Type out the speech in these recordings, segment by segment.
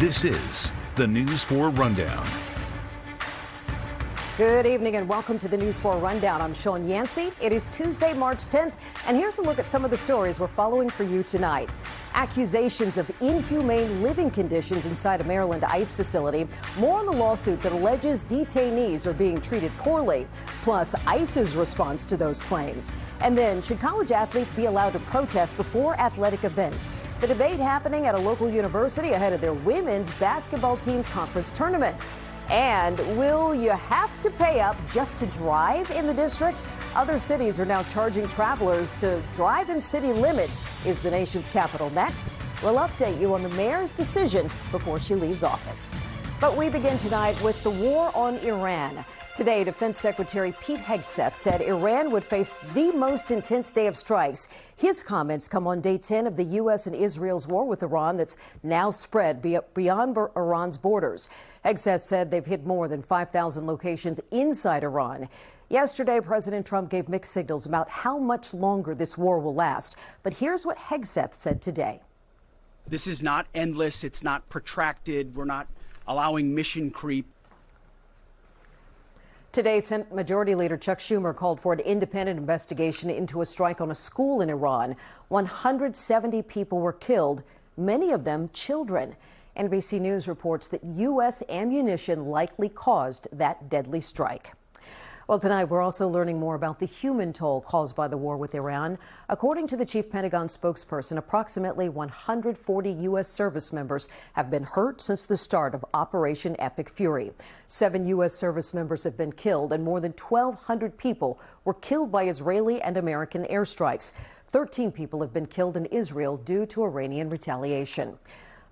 This is the News 4 Rundown. Good evening and welcome to the News 4 Rundown. I'm Sean Yancey. It is Tuesday, March 10th, and here's a look at some of the stories we're following for you tonight. Accusations of inhumane living conditions inside a Maryland ICE facility. More on the lawsuit that alleges detainees are being treated poorly, plus ICE's response to those claims. And then, should college athletes be allowed to protest before athletic events? The debate happening at a local university ahead of their women's basketball team's conference tournament. And will you have to pay up just to drive in the district? Other cities are now charging travelers to drive in city limits. Is the nation's capital next? We'll update you on the mayor's decision before she leaves office. But we begin tonight with the war on Iran. Today, Defense Secretary Pete Hegseth said Iran would face the most intense day of strikes. His comments come on day 10 of the U.S. and Israel's war with Iran that's now spread beyond Iran's borders. Hegseth said they've hit more than 5,000 locations inside Iran. Yesterday, President Trump gave mixed signals about how much longer this war will last. But here's what Hegseth said today. This is not endless. It's not protracted. We're not allowing mission creep. Today, Senate Majority Leader Chuck Schumer called for an independent investigation into a strike on a school in Iran. 170 people were killed, many of them children. NBC News reports that U.S. ammunition likely caused that deadly strike. Well, tonight we're also learning more about the human toll caused by the war with Iran. According to the chief Pentagon spokesperson, approximately 140 U.S. service members have been hurt since the start of Operation Epic Fury. 7 U.S. service members have been killed, and more than 1,200 people were killed by Israeli and American airstrikes. 13 people have been killed in Israel due to Iranian retaliation.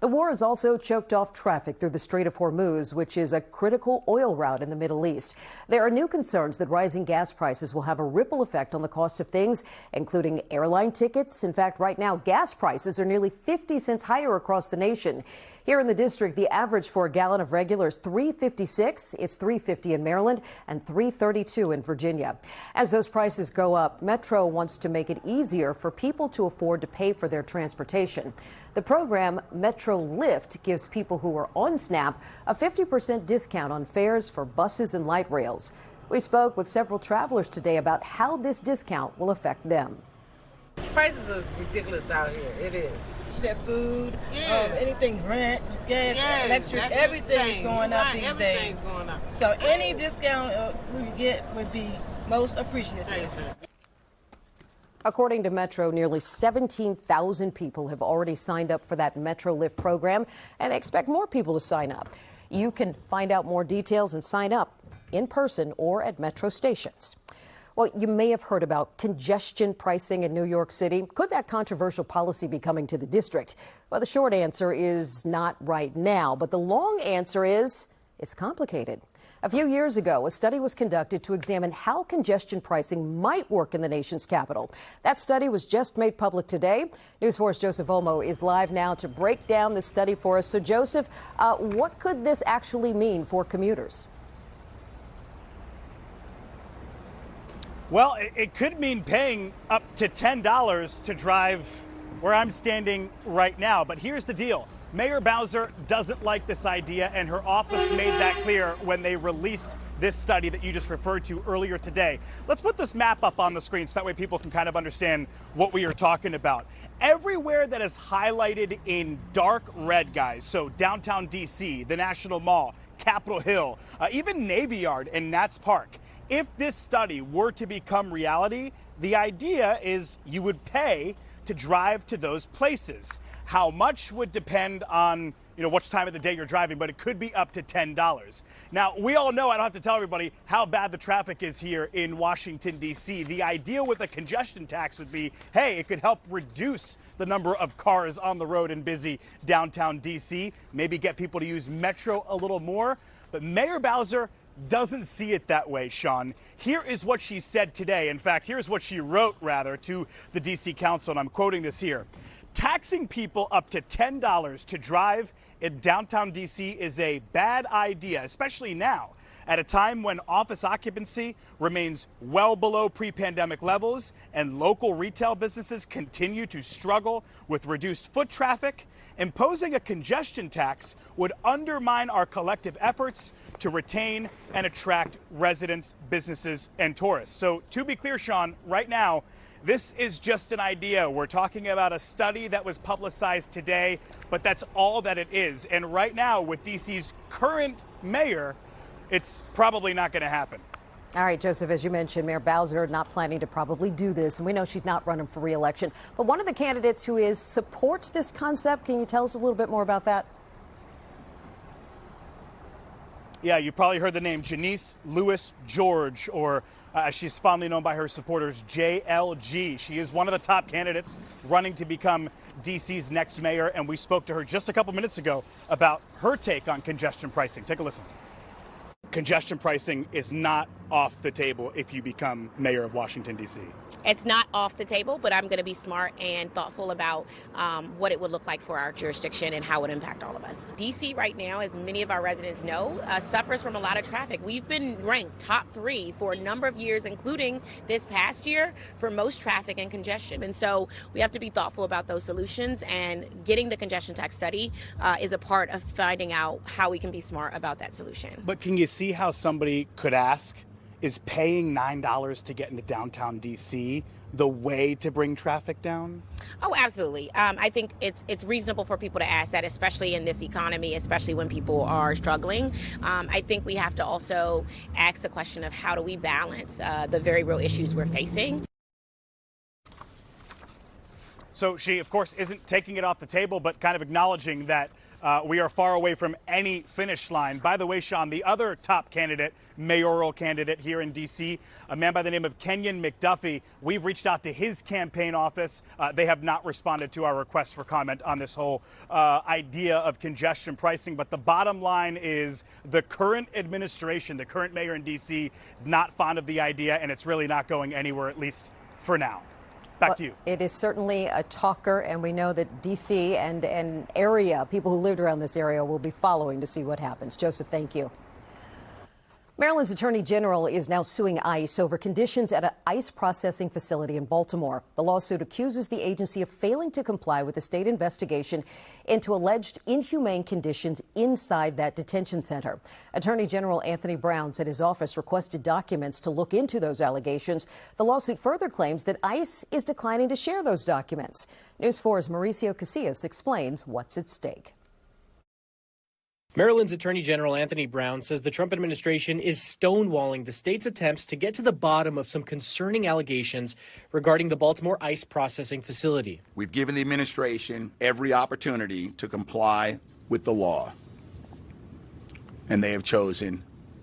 The war has also choked off traffic through the Strait of Hormuz, which is a critical oil route in the Middle East. There are new concerns that rising gas prices will have a ripple effect on the cost of things, including airline tickets. In fact, right now, gas prices are nearly 50 cents higher across the nation. Here in the district, the average for a gallon of regular is $3.56. It's $3.50 in Maryland and $3.32 in Virginia. As those prices go up, Metro wants to make it easier for people to afford to pay for their transportation. The program, Metro Lift, gives people who are on SNAP a 50% discount on fares for buses and light rails. We spoke with several travelers today about how this discount will affect them. Prices are ridiculous out here. It is. She said food, anything, rent, gas, electric, everything is going up these days. Going up. So any discount we get would be most appreciative. According to Metro, nearly 17,000 people have already signed up for that Metro Lift program, and they expect more people to sign up. You can find out more details and sign up in person or at Metro stations. Well, you may have heard about congestion pricing in New York City. Could that controversial policy be coming to the district? Well, the short answer is not right now, but the long answer is it's complicated. A few years ago, a study was conducted to examine how congestion pricing might work in the nation's capital. That study was just made public today. News 4's Joseph Olmo is live now to break down this study for us. So, Joseph, what could this actually mean for commuters? Well, it could mean paying up to $10 to drive where I'm standing right now. But here's the deal. Mayor Bowser doesn't like this idea, and her office made that clear when they released this study that you just referred to earlier today. Let's put this map up on the screen so that way people can kind of understand what we are talking about. Everywhere that is highlighted in dark red, guys, so downtown D.C., the National Mall, Capitol Hill, even Navy Yard and Nats Park, if this study were to become reality, the idea is you would pay to drive to those places. How much would depend on, which time of the day you're driving, but it could be up to $10. Now, we all know, I don't have to tell everybody how bad the traffic is here in Washington, D.C. The idea with a congestion tax would be, hey, it could help reduce the number of cars on the road in busy downtown D.C., maybe get people to use Metro a little more. But Mayor Bowser doesn't see it that way, Sean. Here is what she said today. In fact, here's what she wrote, rather, to the D.C. Council, and I'm quoting this here. Taxing people up to $10 to drive in downtown D.C. is a bad idea, especially now. at a time when office occupancy remains well below pre-pandemic levels and local retail businesses continue to struggle with reduced foot traffic. Imposing a congestion tax would undermine our collective efforts to retain and attract residents, businesses, and tourists. So to be clear, Sean, right now, this is just an idea. We're talking about a study that was publicized today, but that's all that it is. And right now, with DC's current mayor, it's probably not going to happen. All right, Joseph, as you mentioned, Mayor Bowser not planning to probably do this, and we know she's not running for re-election. But one of the candidates who supports this concept, can you tell us a little bit more about that? Yeah, you probably heard the name Janice Lewis George, or as she's fondly known by her supporters, JLG. She is one of the top candidates running to become DC's next mayor, and we spoke to her just a couple minutes ago about her take on congestion pricing. Take a listen. Congestion pricing is not off the table if you become mayor of Washington, D.C. It's not off the table, but I'm going to be smart and thoughtful about what it would look like for our jurisdiction and how it would impact all of us. D.C. right now, as many of our residents know, suffers from a lot of traffic. We've been ranked top 3 for a number of years, including this past year, for most traffic and congestion. And so we have to be thoughtful about those solutions, and getting the congestion tax study is a part of finding out how we can be smart about that solution. But can you see how somebody could ask, is paying $9 to get into downtown D.C. the way to bring traffic down? Oh, absolutely. I think it's reasonable for people to ask that, especially in this economy, especially when people are struggling. I think we have to also ask the question of how do we balance the very real issues we're facing. So she, of course, isn't taking it off the table, but kind of acknowledging that we are far away from any finish line. By the way, Sean, the other top candidate, mayoral candidate here in D.C., a man by the name of Kenyon McDuffie, we've reached out to his campaign office. They have not responded to our request for comment on this whole idea of congestion pricing. But the bottom line is the current administration, the current mayor in D.C., is not fond of the idea, and it's really not going anywhere, at least for now. Back to you. It is certainly a talker, and we know that D.C. and area, people who lived around this area, will be following to see what happens. Joseph, thank you. Maryland's Attorney General is now suing ICE over conditions at an ICE processing facility in Baltimore. The lawsuit accuses the agency of failing to comply with the state investigation into alleged inhumane conditions inside that detention center. Attorney General Anthony Brown said his office requested documents to look into those allegations. The lawsuit further claims that ICE is declining to share those documents. News 4's Mauricio Casillas explains what's at stake. Maryland's Attorney General Anthony Brown says the Trump administration is stonewalling the state's attempts to get to the bottom of some concerning allegations regarding the Baltimore ICE processing facility. We've given the administration every opportunity to comply with the law, and they have chosen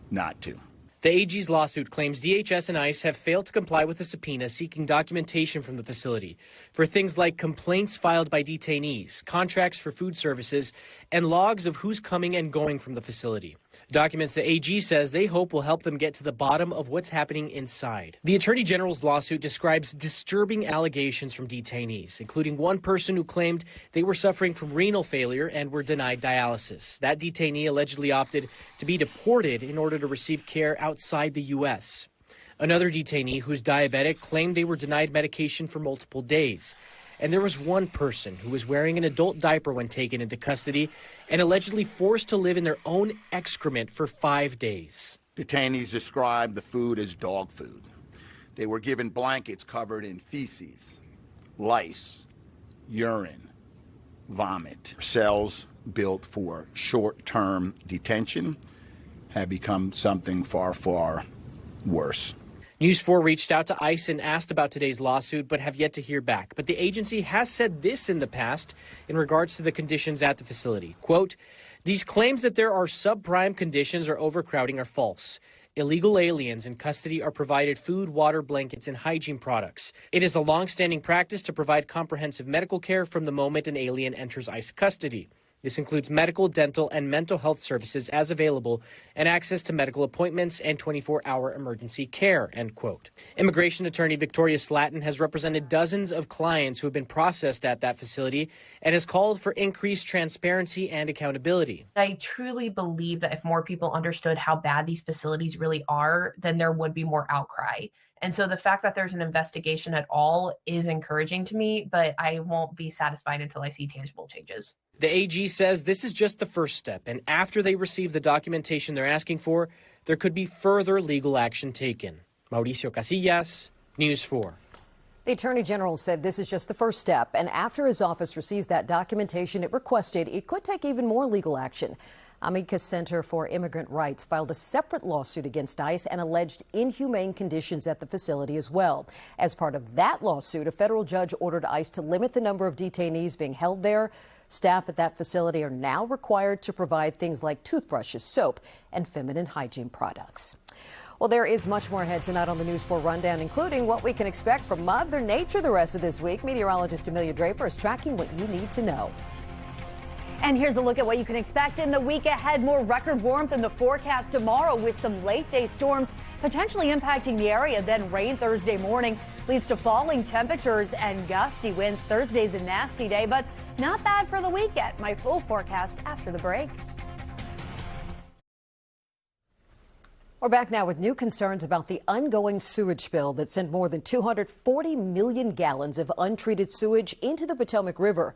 not to. The AG's lawsuit claims DHS and ICE have failed to comply with a subpoena seeking documentation from the facility for things like complaints filed by detainees, contracts for food services, and logs of who's coming and going from the facility. Documents the AG says they hope will help them get to the bottom of what's happening inside. The Attorney General's lawsuit describes disturbing allegations from detainees, including one person who claimed they were suffering from renal failure and were denied dialysis. That detainee allegedly opted to be deported in order to receive care outside the U.S. Another detainee who's diabetic claimed they were denied medication for multiple days. And there was one person who was wearing an adult diaper when taken into custody and allegedly forced to live in their own excrement for 5 days. Detainees described the food as dog food. They were given blankets covered in feces, lice, urine, vomit. Cells built for short-term detention have become something far, far worse. News 4 reached out to ICE and asked about today's lawsuit, but have yet to hear back. But the agency has said this in the past in regards to the conditions at the facility. Quote, "These claims that there are subprime conditions or overcrowding are false. Illegal aliens in custody are provided food, water, blankets, and hygiene products. It is a long-standing practice to provide comprehensive medical care from the moment an alien enters ICE custody. This includes medical, dental, and mental health services as available, and access to medical appointments and 24-hour emergency care, end quote. Immigration attorney Victoria Slatton has represented dozens of clients who have been processed at that facility and has called for increased transparency and accountability. I truly believe that if more people understood how bad these facilities really are, then there would be more outcry. And so the fact that there's an investigation at all is encouraging to me, but I won't be satisfied until I see tangible changes. The AG says this is just the first step, and after they receive the documentation they're asking for, there could be further legal action taken. Mauricio Casillas, News 4. The Attorney General said this is just the first step, and after his office receives that documentation it requested, it could take even more legal action. Amicus Center for Immigrant Rights filed a separate lawsuit against ICE and alleged inhumane conditions at the facility as well. As part of that lawsuit, a federal judge ordered ICE to limit the number of detainees being held there. Staff at that facility are now required to provide things like toothbrushes, soap, and feminine hygiene products. Well, there is much more ahead tonight on the News 4 Rundown, including what we can expect from Mother Nature the rest of this week. Meteorologist Amelia Draper is tracking what you need to know. And here's a look at what you can expect in the week ahead. More record warmth in the forecast tomorrow with some late day storms potentially impacting the area. Then rain Thursday morning leads to falling temperatures and gusty winds. Thursday's a nasty day, but not bad for the weekend. My full forecast after the break. We're back now with new concerns about the ongoing sewage spill that sent more than 240 million gallons of untreated sewage into the Potomac River.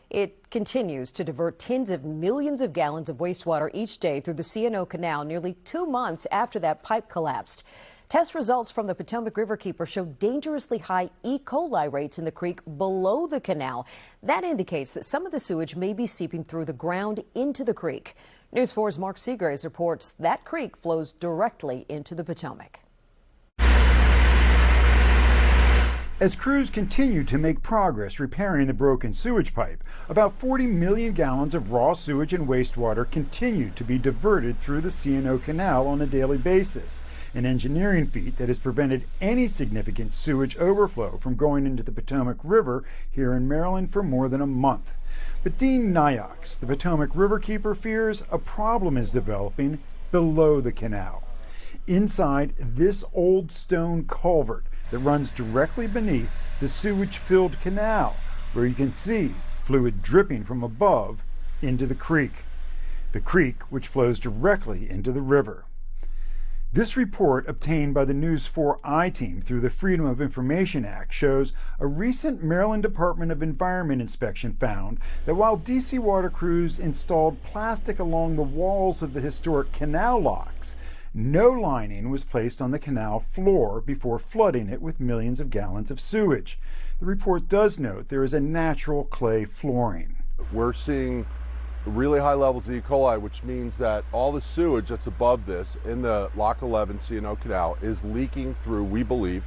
It continues to divert tens of millions of gallons of wastewater each day through the C&O Canal nearly 2 months after that pipe collapsed. Test results from the Potomac River Keeper show dangerously high E. coli rates in the creek below the canal. That indicates that some of the sewage may be seeping through the ground into the creek. News 4's Mark Seagraves reports that creek flows directly into the Potomac. As crews continue to make progress repairing the broken sewage pipe, about 40 million gallons of raw sewage and wastewater continue to be diverted through the C&O Canal on a daily basis, an engineering feat that has prevented any significant sewage overflow from going into the Potomac River here in Maryland for more than a month. But Dean Nyox, the Potomac River Keeper, fears a problem is developing below the canal. Inside this old stone culvert that runs directly beneath the sewage-filled canal, where you can see fluid dripping from above into the creek which flows directly into the river. This report, obtained by the News 4 I-Team through the Freedom of Information Act, shows a recent Maryland Department of Environment inspection found that while DC water crews installed plastic along the walls of the historic canal locks, no lining was placed on the canal floor before flooding it with millions of gallons of sewage. The report does note there is a natural clay flooring. We're seeing really high levels of E. coli, which means that all the sewage that's above this in the Lock 11 C&O Canal is leaking through, we believe,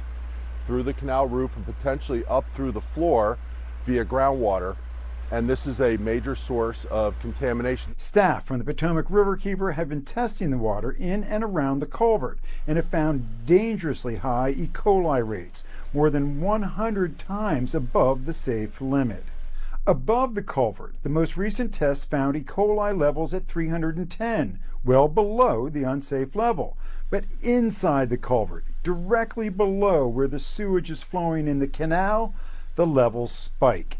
through the canal roof and potentially up through the floor via groundwater. And this is a major source of contamination. Staff from the Potomac River Keeper have been testing the water in and around the culvert and have found dangerously high E. coli rates, more than 100 times above the safe limit. Above the culvert, the most recent tests found E. coli levels at 310, well below the unsafe level. But inside the culvert, directly below where the sewage is flowing in the canal, the levels spike.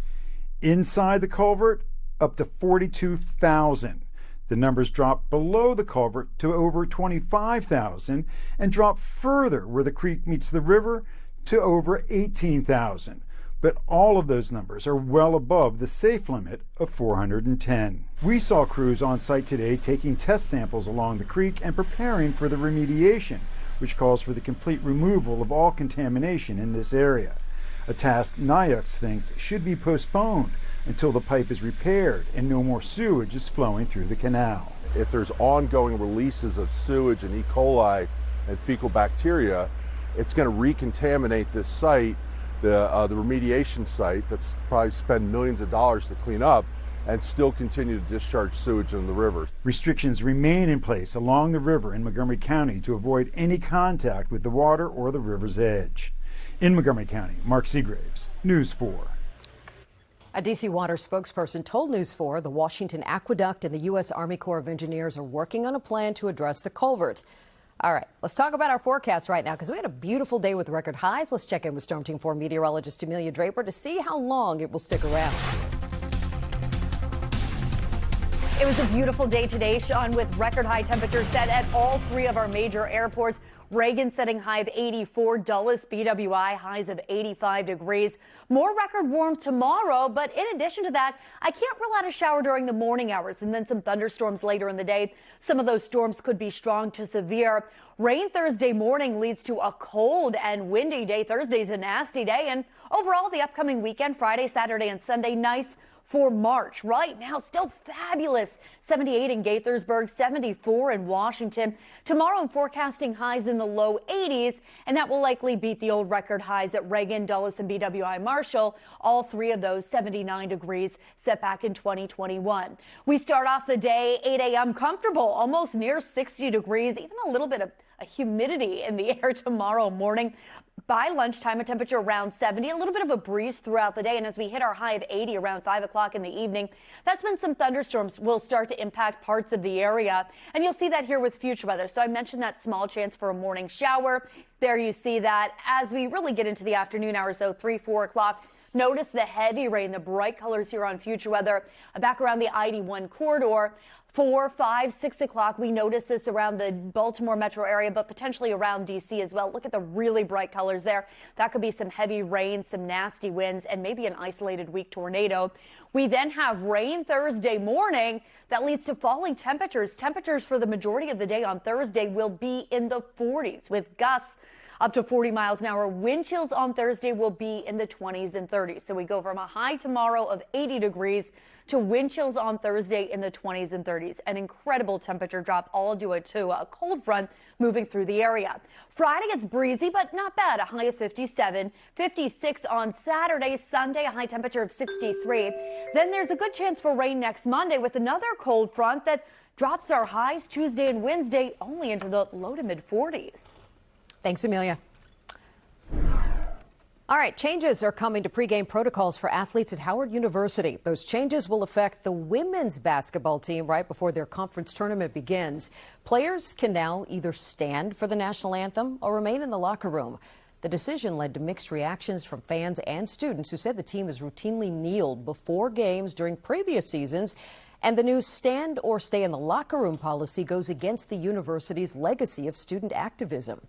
Inside the culvert, up to 42,000. The numbers drop below the culvert to over 25,000 and drop further where the creek meets the river to over 18,000. But all of those numbers are well above the safe limit of 410. We saw crews on site today taking test samples along the creek and preparing for the remediation, which calls for the complete removal of all contamination in this area. A task Nyox thinks should be postponed until the pipe is repaired and no more sewage is flowing through the canal. If there's ongoing releases of sewage and E. coli and fecal bacteria, it's going to recontaminate this site, the remediation site that's probably spend millions of dollars to clean up, and still continue to discharge sewage in the river. Restrictions remain in place along the river in Montgomery County to avoid any contact with the water or the river's edge. In Montgomery County, Mark Seagraves, News 4. A D.C. Water spokesperson told News4 the Washington Aqueduct and the U.S. Army Corps of Engineers are working on a plan to address the culvert. All right, let's talk about our forecast right now because we had a beautiful day with record highs. Let's check in with Storm Team 4 meteorologist Amelia Draper to see how long it will stick around. It was a beautiful day today, Sean, with record high temperatures set at all three of our major airports. Reagan setting high of 84, Dulles, BWI highs of 85 degrees. More record warm tomorrow, but in addition to that, I can't rule out a shower during the morning hours and then some thunderstorms later in the day. Some of those storms could be strong to severe. Rain Thursday morning leads to a cold and windy day. Thursday's a nasty day, and overall the upcoming weekend, Friday, Saturday, and Sunday, nice for March. Right now, still fabulous. 78 in Gaithersburg, 74 in Washington. Tomorrow, I'm forecasting highs in the low 80s, and that will likely beat the old record highs at Reagan, Dulles, and BWI Marshall. All three of those 79 degrees set back in 2021. We start off the day 8 a.m. comfortable, almost near 60 degrees, even a little bit of humidity in the air tomorrow morning. By lunchtime, a temperature around 70, a little bit of a breeze throughout the day. And as we hit our high of 80 around 5 o'clock in the evening, that's when some thunderstorms will start to impact parts of the area. And you'll see that here with future weather. So I mentioned that small chance for a morning shower. There you see that. As we really get into the afternoon hours, though, 3, 4 o'clock, notice the heavy rain, the bright colors here on future weather back around the I-81 corridor. 4, 5, 6 o'clock, we notice this around the Baltimore metro area, but potentially around D.C. as well. Look at the really bright colors there. That could be some heavy rain, some nasty winds, and maybe an isolated weak tornado. We then have rain Thursday morning. That leads to falling temperatures. Temperatures for the majority of the day on Thursday will be in the 40s with gusts up to 40 miles an hour. Wind chills on Thursday will be in the 20s and 30s. So we go from a high tomorrow of 80 degrees to wind chills on Thursday in the 20s and 30s. An incredible temperature drop, all due to a cold front moving through the area. Friday gets breezy, but not bad. A high of 57, 56 on Saturday. Sunday, a high temperature of 63. Then there's a good chance for rain next Monday with another cold front that drops our highs Tuesday and Wednesday only into the low to mid 40s. Thanks, Amelia. All right, changes are coming to pregame protocols for athletes at Howard University. Those changes will affect the women's basketball team right before their conference tournament begins. Players can now either stand for the national anthem or remain in the locker room. The decision led to mixed reactions from fans and students who said the team has routinely kneeled before games during previous seasons. And the new stand or stay in the locker room policy goes against the university's legacy of student activism.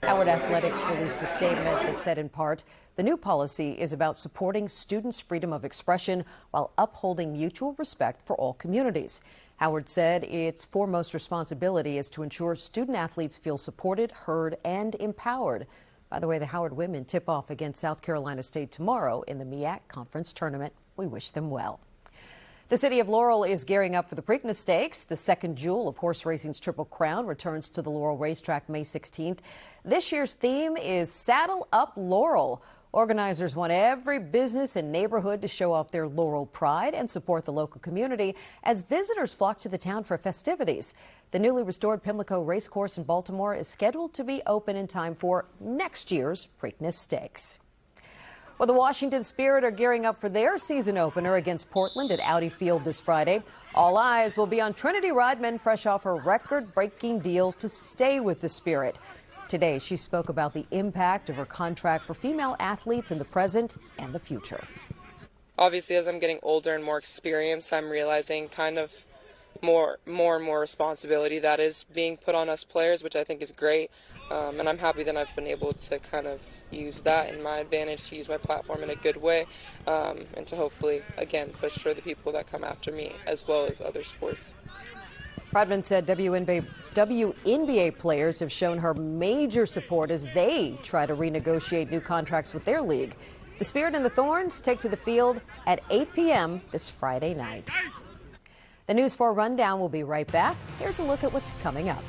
Howard Athletics released a statement that said, in part, the new policy is about supporting students' freedom of expression while upholding mutual respect for all communities. Howard said its foremost responsibility is to ensure student athletes feel supported, heard, and empowered. By the way, the Howard women tip off against South Carolina State tomorrow in the MEAC Conference Tournament. We wish them well. The city of Laurel is gearing up for the Preakness Stakes. The second jewel of horse racing's Triple Crown returns to the Laurel racetrack May 16th. This year's theme is Saddle Up Laurel. Organizers want every business and neighborhood to show off their Laurel pride and support the local community as visitors flock to the town for festivities. The newly restored Pimlico Racecourse in Baltimore is scheduled to be open in time for next year's Preakness Stakes. Well, the Washington Spirit are gearing up for their season opener against Portland at Audi Field this Friday. All eyes will be on Trinity Rodman, fresh off her record-breaking deal to stay with the Spirit. Today, she spoke about the impact of her contract for female athletes in the present and the future. Obviously, as I'm getting older and more experienced, I'm realizing kind of more and more responsibility that is being put on us players, which I think is great. And I'm happy that I've been able to kind of use that in my advantage, to use my platform in a good way, and to hopefully, again, push for the people that come after me as well as other sports. Rodman said WNBA players have shown her major support as they try to renegotiate new contracts with their league. The Spirit and the Thorns take to the field at 8 p.m. this Friday night. The News 4 Rundown will be right back. Here's a look at what's coming up.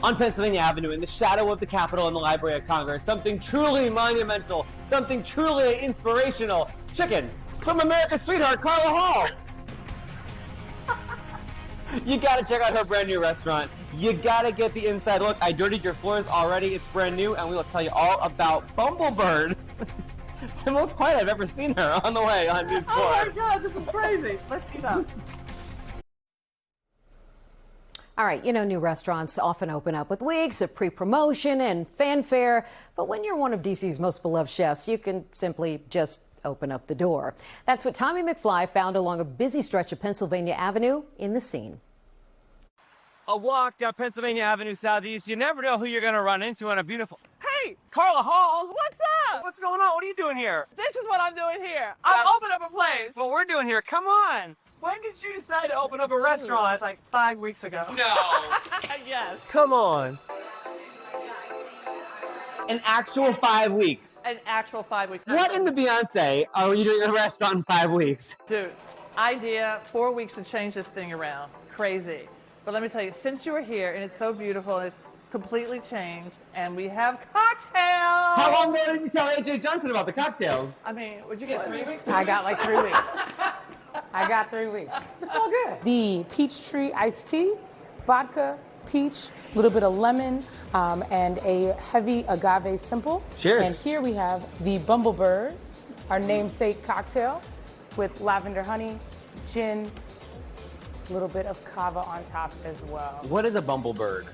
On Pennsylvania Avenue, in the shadow of the Capitol and the Library of Congress, something truly monumental, something truly inspirational. Chicken from America's sweetheart, Carla Hall. You gotta check out her brand new restaurant. You gotta get the inside look. I dirtied your floors already. It's brand new, and we will tell you all about Bumblebird. the most quiet I've ever seen her on the way on News 4. Oh my God, this is crazy. Let's get up. All right, you know, new restaurants often open up with weeks of pre-promotion and fanfare, but when you're one of DC's most beloved chefs, you can simply just open up the door. That's what Tommy McFly found along a busy stretch of Pennsylvania Avenue in the scene. A walk down Pennsylvania Avenue Southeast, you never know who you're going to run into on a beautiful... Hey, Carla Hall! What's up? What's going on? What are you doing here? This is what I'm doing here. I'm opening up a place. What we're doing here, come on! When did you decide to open up a restaurant? It's like 5 weeks ago. No! Yes. Come on. An actual 5 weeks. An actual 5 weeks. What in the Beyonce are you doing in a restaurant in 5 weeks? Dude, idea, 4 weeks to change this thing around. Crazy. But let me tell you, since you were here, and it's so beautiful, it's completely changed, and we have cocktails! How long ago did you tell AJ Johnson about the cocktails? I mean, would you get 3 weeks? I got like 3 weeks. I got 3 weeks. It's all good. The peach tree iced tea, vodka, peach, a little bit of lemon, and a heavy agave simple. Cheers. And here we have the Bumblebird, our namesake cocktail with lavender honey, gin, a little bit of kava on top as well. What is a Bumblebird?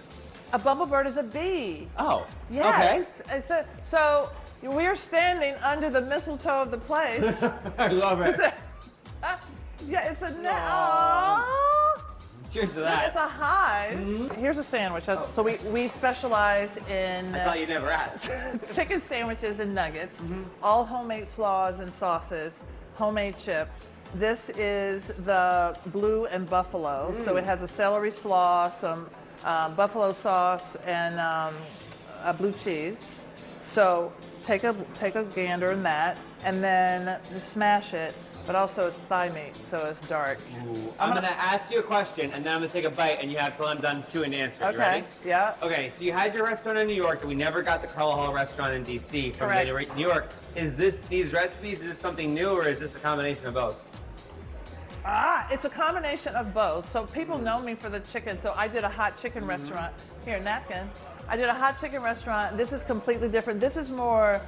A bumblebird is a bee. Oh, yes. Okay. So we're standing under the mistletoe of the place. I love it. Yeah, it's a Cheers to that. It's a hive. Mm-hmm. Here's a sandwich. So we specialize in... I thought you never asked. Chicken sandwiches and nuggets, all homemade slaws and sauces, homemade chips. This is the blue and buffalo. So it has a celery slaw, some buffalo sauce, and a blue cheese. So take a gander in that, and then just smash it. But also it's thigh meat, so it's dark. Ooh. I'm gonna ask you a question, and then I'm gonna take a bite, and you have till I'm done chewing the answer. Okay. You ready? Yeah. Okay. So you had your restaurant in New York, and we never got the Carla Hall restaurant in DC from Correct. New York. Is these recipes? Is this something new, or is this a combination of both? It's a combination of both. So people know me for the chicken. So I did a hot chicken restaurant. Here, napkin. I did a hot chicken restaurant. This is completely different. This is more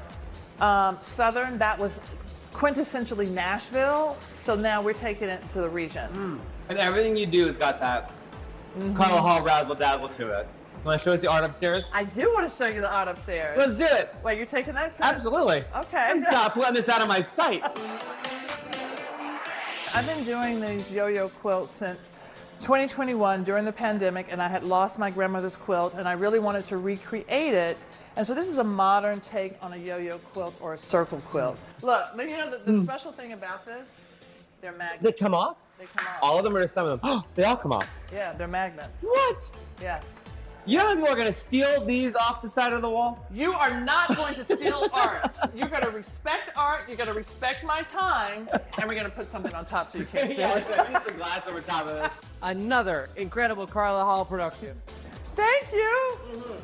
southern. That was quintessentially Nashville. So now we're taking it to the region. And everything you do has got that Carla Hall razzle dazzle to it. Want to show us the art upstairs? I do want to show you the art upstairs. Let's do it. Wait, you're taking that? Absolutely. Okay. I'm not putting this out of my sight. I've been doing these yo-yo quilts since 2021 during the pandemic, and I had lost my grandmother's quilt, and I really wanted to recreate it. And so this is a modern take on a yo-yo quilt or a circle quilt. Look, you know the special thing about this? They're magnets. They come off? They come off. All of them or some of them? They all come off. Yeah, they're magnets. What? Yeah. You know people are going to steal these off the side of the wall? You are not going to steal art. You're going to respect art, you're going to respect my time, and we're going to put something on top so you can't steal it. I need some glass over top of this. Another incredible Carla Hall production. Thank you.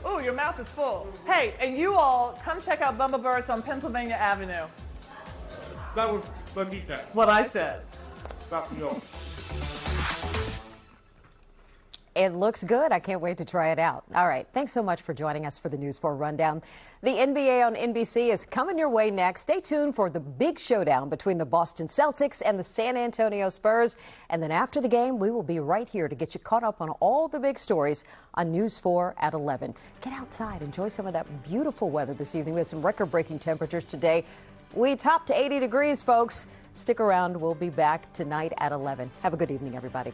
Oh, your mouth is full. Hey, and you all, come check out Bumblebirds on Pennsylvania Avenue. That was Bonita. What I said. It looks good. I can't wait to try it out. All right. Thanks so much for joining us for the News 4 Rundown. The NBA on NBC is coming your way next. Stay tuned for the big showdown between the Boston Celtics and the San Antonio Spurs. And then after the game, we will be right here to get you caught up on all the big stories on News 4 at 11. Get outside. Enjoy some of that beautiful weather this evening. We had some record-breaking temperatures today. We topped to 80 degrees, folks. Stick around. We'll be back tonight at 11. Have a good evening, everybody.